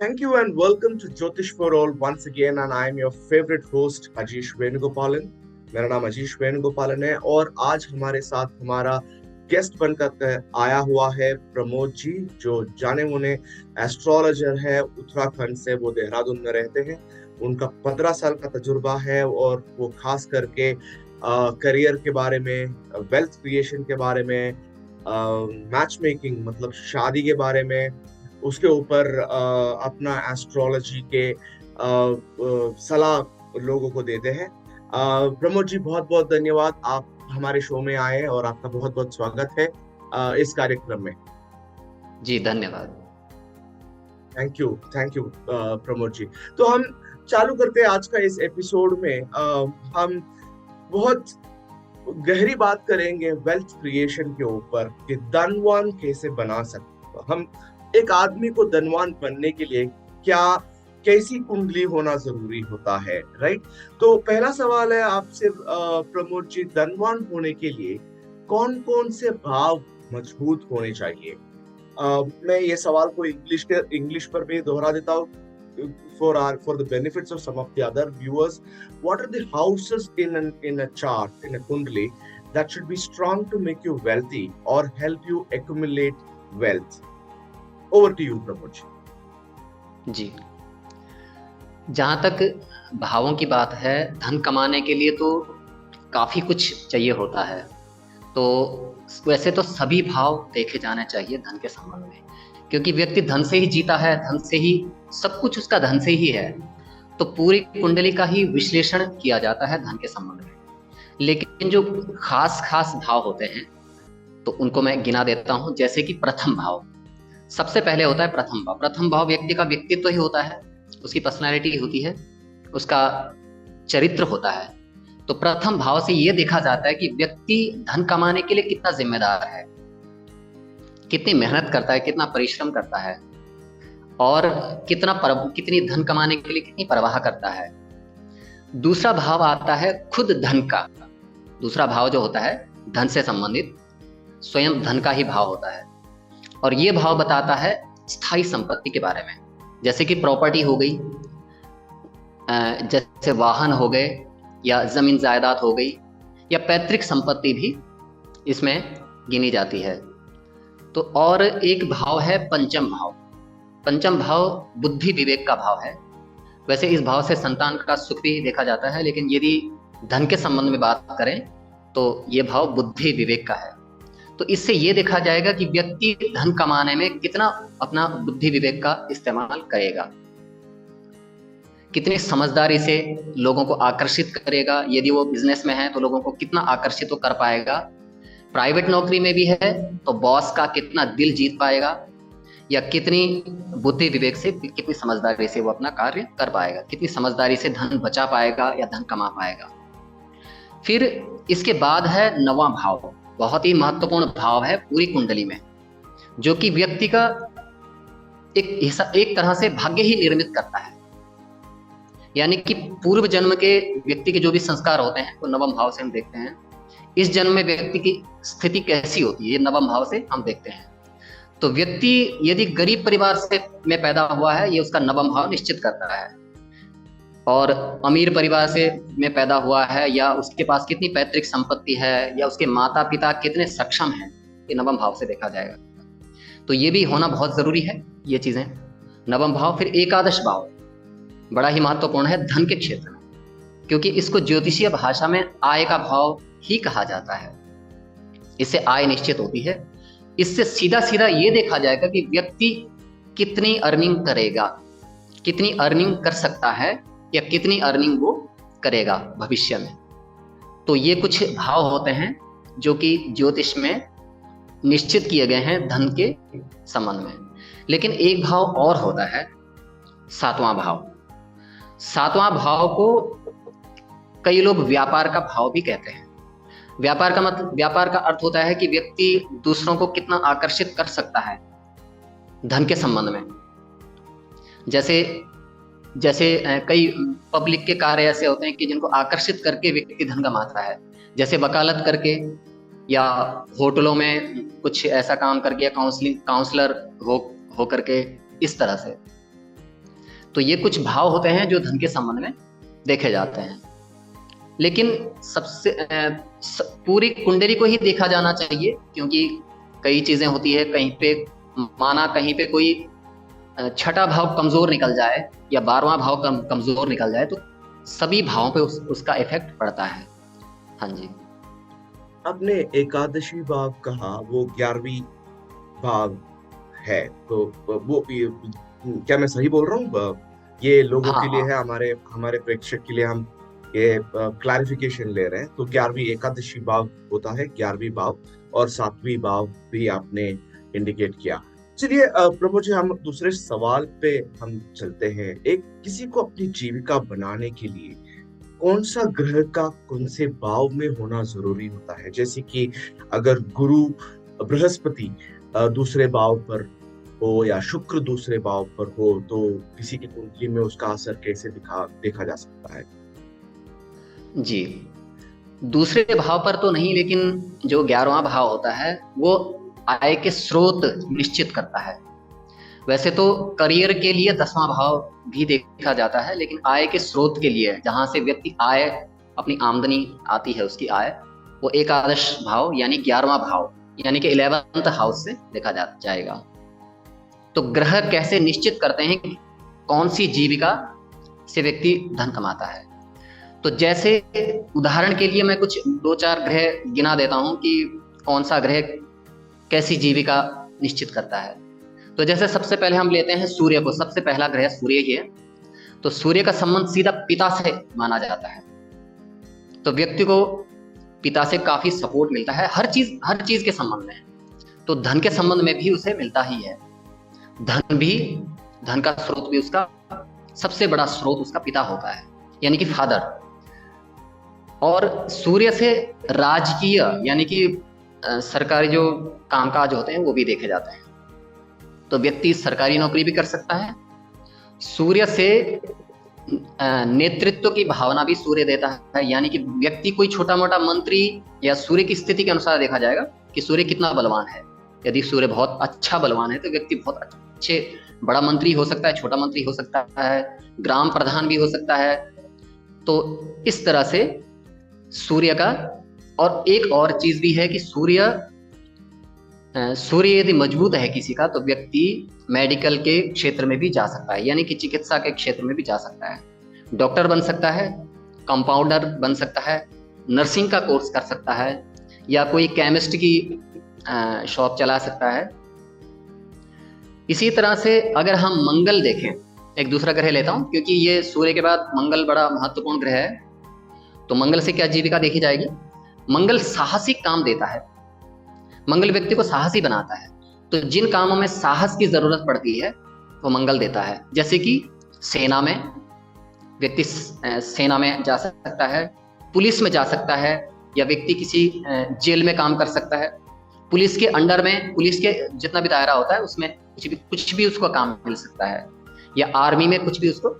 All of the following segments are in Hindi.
Thank you and welcome to Jyotish for All once again and I am your favorite host Ajish Venugopalan। मेरा नाम अजीश वेणुगोपालन है और आज हमारे साथ हमारा गेस्ट बनकर आया हुआ है प्रमोद जी, जो जाने माने एस्ट्रोलॉजर है। उत्तराखंड से वो देहरादून में रहते हैं। उनका 15 साल का तजुर्बा है और वो खास करके करियर के बारे में, वेल्थ क्रिएशन के बारे में, मैच मेकिंग मतलब शादी के बारे में, उसके ऊपर अपना एस्ट्रोलॉजी के सलाह लोगों को देते हैं। प्रमोद जी, बहुत बहुत धन्यवाद, आप हमारे शो में आए और आपका बहुत बहुत स्वागत है इस कार्यक्रम में। जी धन्यवाद। Thank you Pramod ji. तो हम चालू करते हैं आज का इस एपिसोड में। हम बहुत गहरी बात करेंगे वेल्थ क्रिएशन के ऊपर कि धनवान कैसे बना सकते। हम एक आदमी को धनवान बनने के लिए कैसी कुंडली होना जरूरी होता है, राइट? तो पहला सवाल है आपसे प्रमोद जी, धनवान होने के लिए कौन कौन से भाव मजबूत होने चाहिए? मैं ये सवाल को इंग्लिश पर भी दोहरा देता हूँ for the benefits of some of the other viewers. What are the houses in a chart, in a kundali, that should be strong to make you wealthy or help you accumulate wealth? Over to you, Pramod जी, जहाँ तक भावों की बात है, धन कमाने के लिए तो काफ़ी कुछ चाहिए होता है। तो वैसे तो सभी भाव देखे जाने चाहिए धन के संबंध में, क्योंकि व्यक्ति धन से ही जीता है, धन से ही सब कुछ उसका धन से ही है। तो पूरी कुंडली का ही विश्लेषण किया जाता है धन के संबंध में। लेकिन जो खास भाव होते हैं तो उनको मैं गिना देता हूँ। जैसे कि प्रथम भाव, सबसे पहले होता है प्रथम भाव। प्रथम भाव व्यक्ति का व्यक्तित्व ही होता है, उसकी पर्सनैलिटी होती है, उसका चरित्र होता है। तो प्रथम भाव से यह देखा जाता है कि व्यक्ति धन कमाने के लिए कितना जिम्मेदार है, कितनी मेहनत करता है, कितना परिश्रम करता है और कितनी धन कमाने के लिए कितनी परवाह करता है। दूसरा भाव आता है खुद धन का। दूसरा भाव जो होता है धन से संबंधित, स्वयं धन का ही भाव होता है। और ये भाव बताता है स्थायी संपत्ति के बारे में, जैसे कि प्रॉपर्टी हो गई, जैसे वाहन हो गए, या जमीन जायदाद हो गई, या पैतृक संपत्ति भी इसमें गिनी जाती है। तो और एक भाव है पंचम भाव। पंचम भाव बुद्धि विवेक का भाव है। वैसे इस भाव से संतान का सुख भी देखा जाता है, लेकिन यदि धन के संबंध में बात करें तो ये भाव बुद्धि विवेक का है। तो इससे ये देखा जाएगा कि व्यक्ति धन कमाने में कितना अपना बुद्धि विवेक का इस्तेमाल करेगा, कितनी समझदारी से लोगों को आकर्षित करेगा। यदि वो बिजनेस में है तो लोगों को कितना आकर्षित वो कर पाएगा। प्राइवेट नौकरी में भी है तो बॉस का कितना दिल जीत पाएगा, या कितनी बुद्धि विवेक से, कितनी समझदारी से वो अपना कार्य कर पाएगा, कितनी समझदारी से धन बचा पाएगा या धन कमा पाएगा। फिर इसके बाद है नवां भाव। बहुत ही महत्वपूर्ण भाव है पूरी कुंडली में, जो कि व्यक्ति का एक तरह से भाग्य ही निर्मित करता है। यानी कि पूर्व जन्म के व्यक्ति के जो भी संस्कार होते हैं वो नवम भाव से हम देखते हैं। इस जन्म में व्यक्ति की स्थिति कैसी होती है, ये नवम भाव से हम देखते हैं। तो व्यक्ति यदि गरीब परिवार में पैदा हुआ है, ये उसका नवम भाव निश्चित करता है। और अमीर परिवार में पैदा हुआ है, या उसके पास कितनी पैतृक संपत्ति है, या उसके माता पिता कितने सक्षम हैं, ये नवम भाव से देखा जाएगा। तो ये भी होना बहुत जरूरी है, ये चीजें नवम भाव। फिर एकादश भाव बड़ा ही महत्वपूर्ण है धन के क्षेत्र में, क्योंकि इसको ज्योतिषीय भाषा में आय का भाव ही कहा जाता है। इससे आय निश्चित होती है। इससे सीधा ये देखा जाएगा कि व्यक्ति कितनी अर्निंग करेगा, कितनी अर्निंग कर सकता है, या कितनी अर्निंग वो करेगा भविष्य में। तो ये कुछ भाव होते हैं जो कि ज्योतिष में निश्चित किए गए हैं धन के संबंध में। लेकिन एक भाव और होता है सातवां भाव। सातवां भाव को कई लोग व्यापार का भाव भी कहते हैं। व्यापार का अर्थ होता है कि व्यक्ति दूसरों को कितना आकर्षित कर सकता है धन के संबंध में। जैसे कई पब्लिक के कार्य ऐसे होते हैं कि जिनको आकर्षित करके व्यक्ति धन कमाता है, जैसे वकालत करके, या होटलों में कुछ ऐसा काम करके, या काउंसलर हो करके, इस तरह से। तो ये कुछ भाव होते हैं जो धन के संबंध में देखे जाते हैं। लेकिन सबसे पूरी कुंडली को ही देखा जाना चाहिए, क्योंकि कई चीजें होती है, कहीं पे माना कहीं पे कोई छठा भाव कमजोर निकल जाए या 12वां भाव कमजोर निकल जाए, तो सभी भावों पे उसका इफेक्ट पड़ता है। हाँ जी। आपने एकादशी भाव कहा, वो 11वीं भाव है, तो वो क्या मैं सही बोल रहा हूँ? ये लोगों हाँ के लिए हाँ है, हमारे हमारे प्रेक्षक के लिए हम ये क्लैरिफिकेशन ले रहे हैं। तो 11वीं एकादशी भाव होता है, 11वीं भाव, और 7वीं भाव भी आपने इंडिकेट किया। चलिए प्रभु जी, हम दूसरे सवाल पे हम चलते हैं। एक किसी को अपनी जीविका बनाने के लिए कौन सा ग्रह का कौन से भाव में होना जरूरी होता है? जैसे कि अगर गुरु बृहस्पति दूसरे भाव पर हो या शुक्र दूसरे भाव पर हो, तो किसी की कुंडली में उसका असर कैसे देखा जा सकता है? जी। दूसरे भाव पर तो नहीं, लेकिन जो 11वां भाव होता है वो आय के स्रोत निश्चित करता है। वैसे तो करियर के लिए 10वां भाव भी देखा जाता है, लेकिन आय के स्रोत के लिए, जहां से व्यक्ति आय, अपनी आमदनी आती है उसकी आय, वो एकादश भाव यानी 11वां भाव यानी कि 11th हाउस से देखा जाएगा। तो ग्रह कैसे निश्चित करते हैं कि कौन सी जीविका से व्यक्ति धन कमाता है? तो जैसे उदाहरण के लिए मैं कुछ 2-4 ग्रह गिना देता हूं कि कौन सा ग्रह कैसी जीविका निश्चित करता है। तो जैसे सबसे पहले हम लेते हैं सूर्य को, सबसे पहला ग्रह सूर्य ही है। तो सूर्य का संबंध सीधा पिता से माना जाता है, तो व्यक्ति को पिता से काफी सपोर्ट मिलता है हर चीज के संबंध में। तो धन के संबंध में भी उसे मिलता ही है। धन का स्रोत भी उसका सबसे बड़ा स्रोत उसका पिता होता है, यानी कि फादर। और सूर्य से राजकीय यानी कि सरकारी जो कामकाज होते हैं वो भी देखे जाते हैं, तो व्यक्ति सरकारी नौकरी भी कर सकता है। सूर्य से नेतृत्व की भावना भी सूर्य देता है, यानी कि व्यक्ति कोई छोटा मोटा मंत्री, या सूर्य की स्थिति के अनुसार देखा जाएगा कि सूर्य कितना बलवान है। यदि सूर्य बहुत अच्छा बलवान है तो व्यक्ति बहुत अच्छे बड़ा मंत्री हो सकता है, छोटा मंत्री हो सकता है, ग्राम प्रधान भी हो सकता है। तो इस तरह से सूर्य का, और एक और चीज भी है कि सूर्य यदि मजबूत है किसी का, तो व्यक्ति मेडिकल के क्षेत्र में भी जा सकता है, यानी कि चिकित्सा के क्षेत्र में भी जा सकता है। डॉक्टर बन सकता है, कंपाउंडर बन सकता है, नर्सिंग का कोर्स कर सकता है, या कोई केमिस्ट की शॉप चला सकता है। इसी तरह से अगर हम मंगल देखें, एक दूसरा ग्रह लेता हूं क्योंकि ये सूर्य के बाद मंगल बड़ा महत्वपूर्ण ग्रह है। तो मंगल से क्या जीविका देखी जाएगी? मंगल साहसिक काम देता है, मंगल व्यक्ति को साहसी बनाता है। तो जिन कामों में साहस की जरूरत पड़ती है वो मंगल देता है। जैसे कि सेना में, व्यक्ति सेना में जा सकता है, पुलिस में जा सकता है, या व्यक्ति किसी जेल में काम कर सकता है। पुलिस के अंडर में, पुलिस के जितना भी दायरा होता है उसमें कुछ भी उसको काम मिल सकता है, या आर्मी में कुछ भी उसको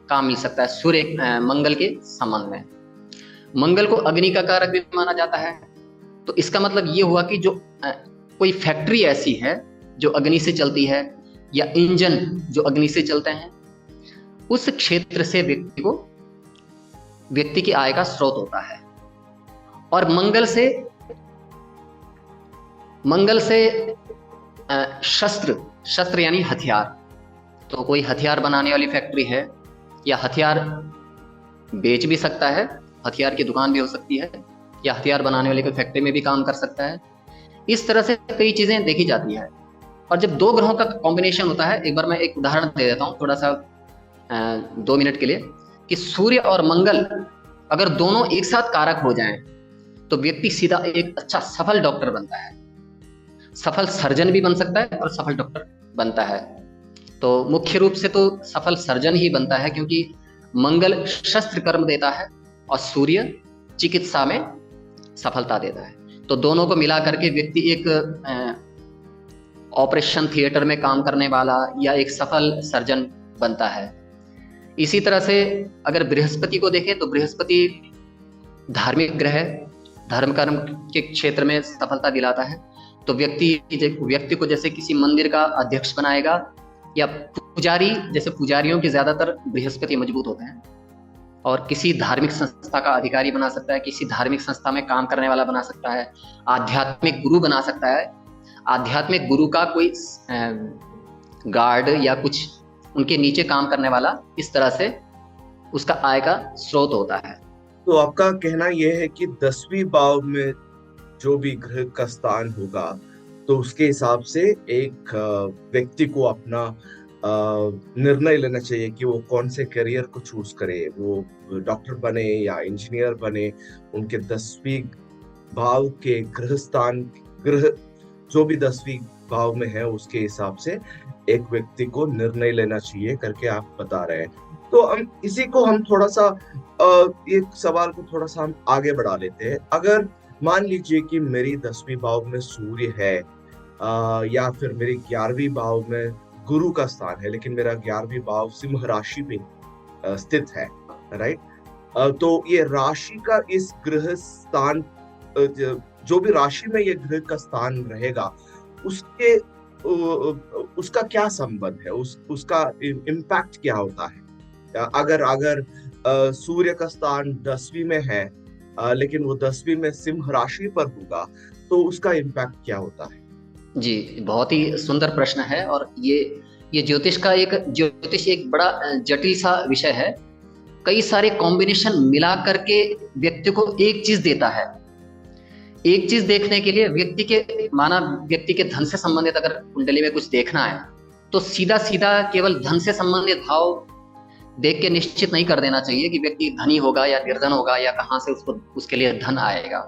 काम मिल सकता है सूर्य मंगल के संबंध में। मंगल को अग्नि का कारक भी माना जाता है। तो इसका मतलब ये हुआ कि जो कोई फैक्ट्री ऐसी है जो अग्नि से चलती है, या इंजन जो अग्नि से चलते हैं, उस क्षेत्र से व्यक्ति की आय का स्रोत होता है। और मंगल से शस्त्र यानी हथियार, तो कोई हथियार बनाने वाली फैक्ट्री है, या हथियार बेच भी सकता है, हथियार की दुकान भी हो सकती है, या हथियार बनाने वाले कोई फैक्ट्री में भी काम कर सकता है। इस तरह से कई चीजें देखी जाती है। और जब दो ग्रहों का कॉम्बिनेशन होता है, एक बार मैं एक उदाहरण दे देता हूँ थोड़ा सा 2 मिनट के लिए, कि सूर्य और मंगल अगर दोनों एक साथ कारक हो जाएं तो व्यक्ति सीधा एक अच्छा सफल डॉक्टर बनता है, सफल सर्जन भी बन सकता है और सफल डॉक्टर बनता है। तो मुख्य रूप से तो सफल सर्जन ही बनता है, क्योंकि मंगल शस्त्र कर्म देता है और सूर्य चिकित्सा में सफलता देता है। तो दोनों को मिला करके व्यक्ति एक ऑपरेशन थिएटर में काम करने वाला या एक सफल सर्जन बनता है। इसी तरह से अगर बृहस्पति को देखें तो बृहस्पति धार्मिक ग्रह, धर्म कर्म के क्षेत्र में सफलता दिलाता है। तो व्यक्ति को जैसे किसी मंदिर का अध्यक्ष बनाएगा, या पुजारी, जैसे पुजारियों के ज्यादातर बृहस्पति मजबूत होते हैं, और किसी धार्मिक संस्था का अधिकारी बना सकता है, किसी धार्मिक संस्था में काम करने वाला बना सकता है, आध्यात्मिक गुरु बना सकता है। आध्यात्मिक गुरु का कोई गार्ड या कुछ उनके नीचे काम करने वाला, इस तरह से उसका आय का स्रोत होता है। तो आपका कहना यह है कि 10वीं भाव में जो भी ग्रह का स्थान होगा, तो उसके हिसाब से एक व्यक्ति को अपना निर्णय लेना चाहिए कि वो कौन से करियर को चूज करे, वो डॉक्टर बने या इंजीनियर बने। उनके 10वीं भाव के ग्रह जो भी 10वीं भाव में है, उसके हिसाब से एक व्यक्ति को निर्णय लेना चाहिए करके आप बता रहे हैं। तो हम इसी को हम थोड़ा सा एक सवाल को थोड़ा सा हम आगे बढ़ा लेते हैं। अगर मान लीजिए कि मेरी 10वीं भाव में सूर्य है, या फिर मेरी 11वीं भाव में गुरु का स्थान है, लेकिन मेरा 11वीं भाव सिंह राशि में स्थित है, राइट? तो ये राशि का इस ग्रह स्थान, जो भी राशि में ये ग्रह का स्थान रहेगा, उसका क्या संबंध है, उसका इम्पैक्ट क्या होता है? अगर सूर्य का स्थान 10वीं में है, लेकिन वो 10वीं में सिंह राशि पर होगा, तो उसका इम्पैक्ट क्या होता है? जी, बहुत ही सुंदर प्रश्न है। और ये ज्योतिष एक बड़ा जटिल सा विषय है। कई सारे कॉम्बिनेशन मिला करके व्यक्ति को एक चीज देता है। एक चीज देखने के लिए व्यक्ति के धन से संबंधित अगर कुंडली में कुछ देखना है, तो सीधा सीधा केवल धन से संबंधित भाव देख के निश्चित नहीं कर देना चाहिए कि व्यक्ति धनी होगा या निर्धन होगा या कहाँ से उसके लिए धन आएगा,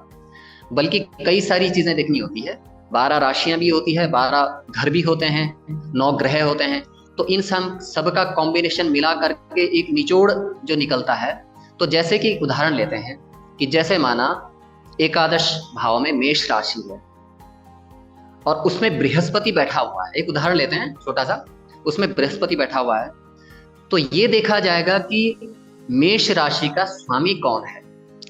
बल्कि कई सारी चीजें देखनी होती है। 12 राशियां भी होती है, 12 घर भी होते हैं, 9 ग्रह होते हैं। तो इन सब का कॉम्बिनेशन मिला करके एक निचोड़ जो निकलता है। तो जैसे कि उदाहरण लेते हैं कि जैसे माना एकादश भाव में मेष राशि है और उसमें बृहस्पति बैठा हुआ है। एक उदाहरण लेते हैं छोटा सा, उसमें बृहस्पति बैठा हुआ है, तो ये देखा जाएगा कि मेष राशि का स्वामी कौन है।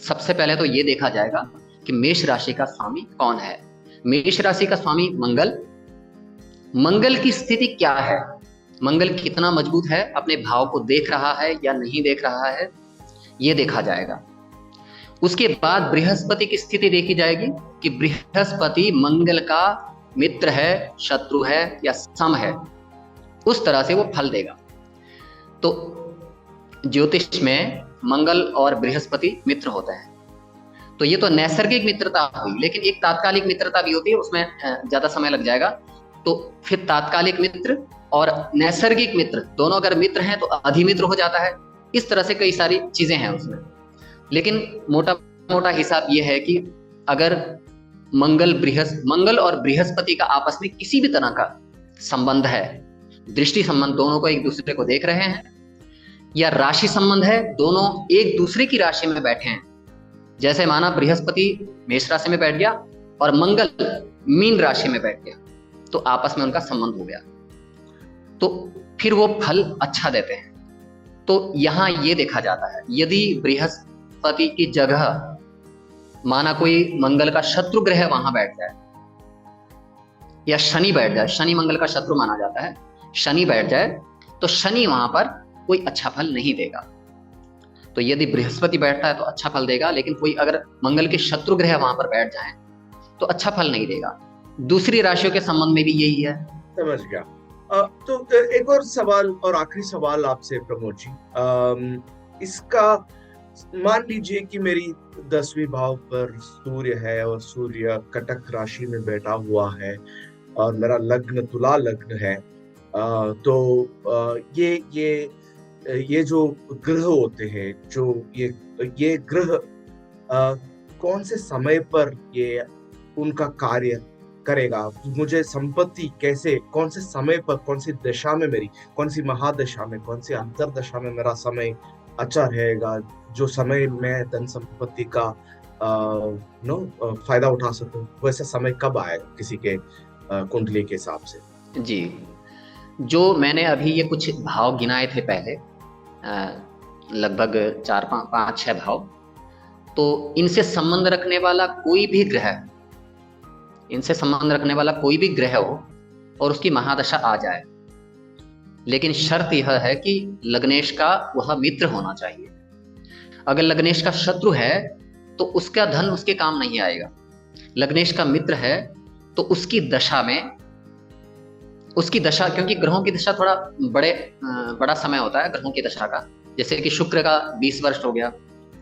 सबसे पहले तो ये देखा जाएगा कि मेष राशि का स्वामी कौन है। मेष राशि का स्वामी मंगल की स्थिति क्या है, मंगल कितना मजबूत है, अपने भाव को देख रहा है या नहीं देख रहा है, ये देखा जाएगा। उसके बाद बृहस्पति की स्थिति देखी जाएगी कि बृहस्पति मंगल का मित्र है, शत्रु है या सम है। उस तरह से वो फल देगा। तो ज्योतिष में मंगल और बृहस्पति मित्र होते हैं। तो ये तो नैसर्गिक मित्रता हुई, लेकिन एक तात्कालिक मित्रता भी होती है, उसमें ज्यादा समय लग जाएगा। तो फिर तात्कालिक मित्र और नैसर्गिक मित्र दोनों अगर मित्र हैं तो अधिमित्र हो जाता है। इस तरह से कई सारी चीजें हैं उसमें, लेकिन मोटा हिसाब ये है कि अगर मंगल और बृहस्पति का आपस में किसी भी तरह का संबंध है, दृष्टि संबंध, दोनों को एक दूसरे को देख रहे हैं, या राशि संबंध है, दोनों एक दूसरे की राशि में बैठे हैं। जैसे माना बृहस्पति मेष राशि में बैठ गया और मंगल मीन राशि में बैठ गया, तो आपस में उनका संबंध हो गया, तो फिर वो फल अच्छा देते हैं। तो यहां ये देखा जाता है, यदि बृहस्पति की जगह माना कोई मंगल का शत्रु ग्रह वहां बैठ जाए या शनि बैठ जाए, शनि मंगल का शत्रु माना जाता है, शनि बैठ जाए, तो शनि वहां पर कोई अच्छा फल नहीं देगा। तो यदि बृहस्पति बैठता है तो अच्छा फल देगा, लेकिन कोई अगर मंगल के शत्रु ग्रह वहां पर बैठ जाए तो अच्छा फल नहीं देगा। दूसरी राशियों के संबंध में भी यही है। समझ गया। तो एक और सवाल और आखिरी सवाल आपसे प्रमोद जी, इसका मान लीजिए कि मेरी 10वीं भाव पर सूर्य है और सूर्य कटक राशि में बैठा हुआ है और मेरा लग्न तुला लग्न है, तो ये जो ग्रह होते हैं, जो ये ग्रह कौन से समय पर ये उनका कार्य करेगा, मुझे संपत्ति कैसे, कौन से समय पर, कौन सी दशा में, मेरी कौन सी महादशा में, कौन सी अंतरदशा में मेरा समय अच्छा रहेगा, जो समय मैं धन संपत्ति का फायदा उठा सकूं, वैसा समय कब आएगा किसी के कुंडली के हिसाब से? जी, जो मैंने अभी ये कुछ भाव गिनाए थे पहले, लगभग 4-5-6 भाव, तो इनसे संबंध रखने वाला कोई भी ग्रह, इनसे संबंध रखने वाला कोई भी ग्रह हो और उसकी महादशा आ जाए, लेकिन शर्त यह है कि लग्नेश का वह मित्र होना चाहिए। अगर लग्नेश का शत्रु है तो उसका धन उसके काम नहीं आएगा। लग्नेश का मित्र है तो उसकी दशा, क्योंकि ग्रहों की दशा थोड़ा बड़ा समय होता है ग्रहों की दशा का। जैसे कि शुक्र का 20 वर्ष हो गया,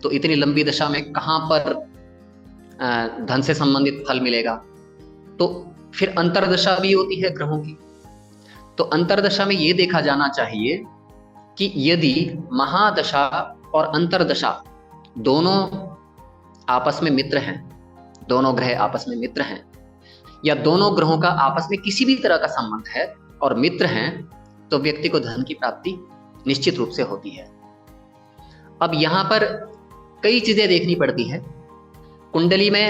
तो इतनी लंबी दशा में कहाँ पर धन से संबंधित फल मिलेगा। तो फिर अंतरदशा भी होती है ग्रहों की। तो अंतरदशा में ये देखा जाना चाहिए कि यदि महादशा और अंतरदशा दोनों आपस में मित्र हैं, दोनों ग्रह आपस में मित्र हैं, या दोनों ग्रहों का आपस में किसी भी तरह का संबंध है और मित्र हैं, तो व्यक्ति को धन की प्राप्ति निश्चित रूप से होती है। अब यहाँ पर कई चीजें देखनी पड़ती है कुंडली में।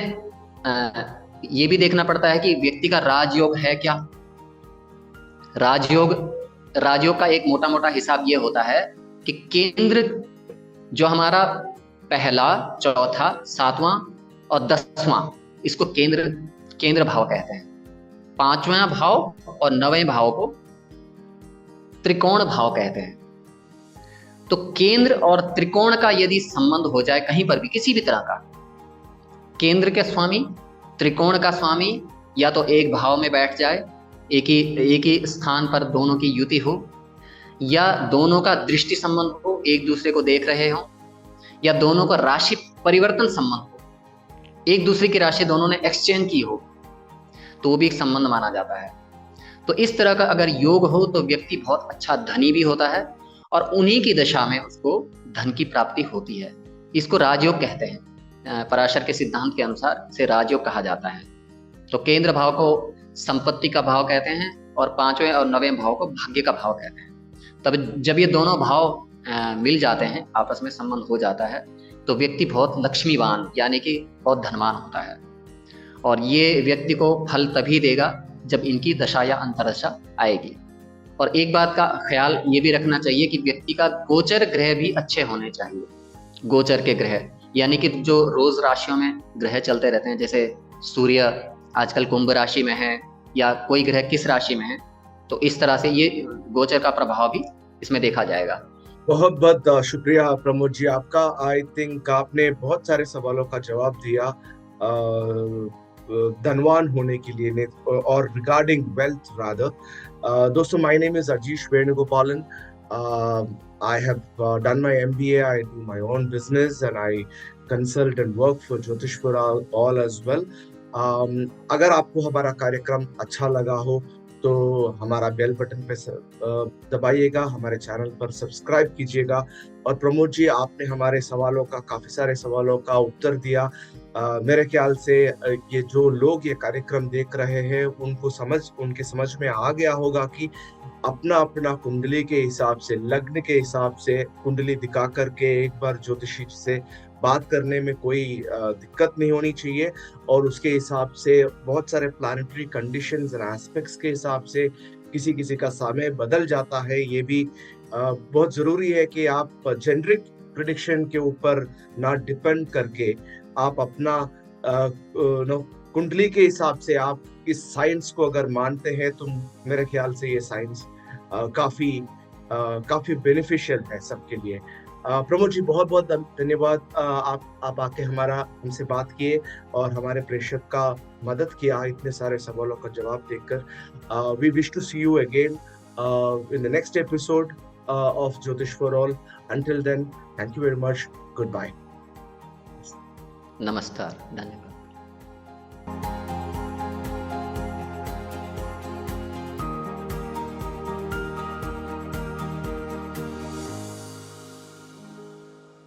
ये भी देखना पड़ता है कि व्यक्ति का राजयोग है क्या। राजयोग का एक मोटा मोटा हिसाब ये होता है कि केंद्र जो हमारा पहला, चौथा, सातवां और 10वां, इसको केंद्र भाव कहते हैं। 5वां भाव और 9वें भाव को त्रिकोण भाव कहते हैं। तो केंद्र और त्रिकोण का यदि संबंध हो जाए कहीं पर भी, किसी भी तरह का, केंद्र के स्वामी त्रिकोण का स्वामी या तो एक भाव में बैठ जाए, एक ही स्थान पर दोनों की युति हो, या दोनों का दृष्टि संबंध हो, एक दूसरे को देख रहे हो, या दोनों का राशि परिवर्तन संबंध हो, एक दूसरे की राशि दोनों ने एक्सचेंज की हो, तो वो भी एक संबंध माना जाता है। तो इस तरह का अगर योग हो तो व्यक्ति बहुत अच्छा धनी भी होता है और उन्हीं की दशा में उसको धन की प्राप्ति होती है। इसको राजयोग कहते हैं। पराशर के सिद्धांत के अनुसार इसे राजयोग कहा जाता है। तो केंद्र भाव को संपत्ति का भाव कहते हैं और 5वें और 9वें भाव को भाग्य का भाव कहते हैं। तब जब ये दोनों भाव मिल जाते हैं, आपस में संबंध हो जाता है, तो व्यक्ति बहुत लक्ष्मीवान यानी कि बहुत धनवान होता है। और ये व्यक्ति को फल तभी देगा जब इनकी दशा या अंतरदशा आएगी। और एक बात का ख्याल ये भी रखना चाहिए कि व्यक्ति का गोचर ग्रह भी अच्छे होने चाहिए। गोचर के ग्रह यानी कि जो रोज राशियों में ग्रह चलते रहते हैं, जैसे सूर्य आजकल कुंभ राशि में है या कोई ग्रह किस राशि में है, तो इस तरह से ये गोचर का प्रभाव भी इसमें देखा जाएगा। बहुत बहुत शुक्रिया प्रमोद जी आपका। आई थिंक आपने बहुत सारे सवालों का जवाब दिया धनवान होने के लिए और रिगार्डिंग वेल्थ रादर। दोस्तों, my name is Ajish Venugopalan. I have done my MBA. I do my own business and I consult and work for Jyotish for all as well. अगर आपको हमारा कार्यक्रम अच्छा लगा हो तो हमारा बेल बटन पे दबाइएगा, हमारे चैनल पर सब्सक्राइब कीजिएगा। और प्रमोद जी, आपने हमारे काफी सारे सवालों का उत्तर दिया। मेरे ख्याल से ये जो लोग ये कार्यक्रम देख रहे हैं उनके समझ में आ गया होगा कि अपना अपना कुंडली के हिसाब से, लग्न के हिसाब से कुंडली दिखा करके एक बार ज्योतिषी से बात करने में कोई दिक्कत नहीं होनी चाहिए। और उसके हिसाब से बहुत सारे प्लैनेटरी कंडीशंस एंड एस्पेक्ट्स के हिसाब से किसी किसी का समय बदल जाता है। ये भी बहुत जरूरी है कि आप जेनरिक प्रेडिक्शन के ऊपर ना डिपेंड करके आप अपना कुंडली के हिसाब से आप इस साइंस को अगर मानते हैं तो मेरे ख्याल से ये साइंस काफी बेनिफिशियल है सबके लिए। प्रमोद जी, बहुत बहुत धन्यवाद। आप आके हमसे बात किए और हमारे प्रेक्षक का मदद किया इतने सारे सवालों का जवाब देकर। We wish to see you again in the next episode of Jyotish for All. Until then, thank you very much. Goodbye. नमस्कार, धन्यवाद।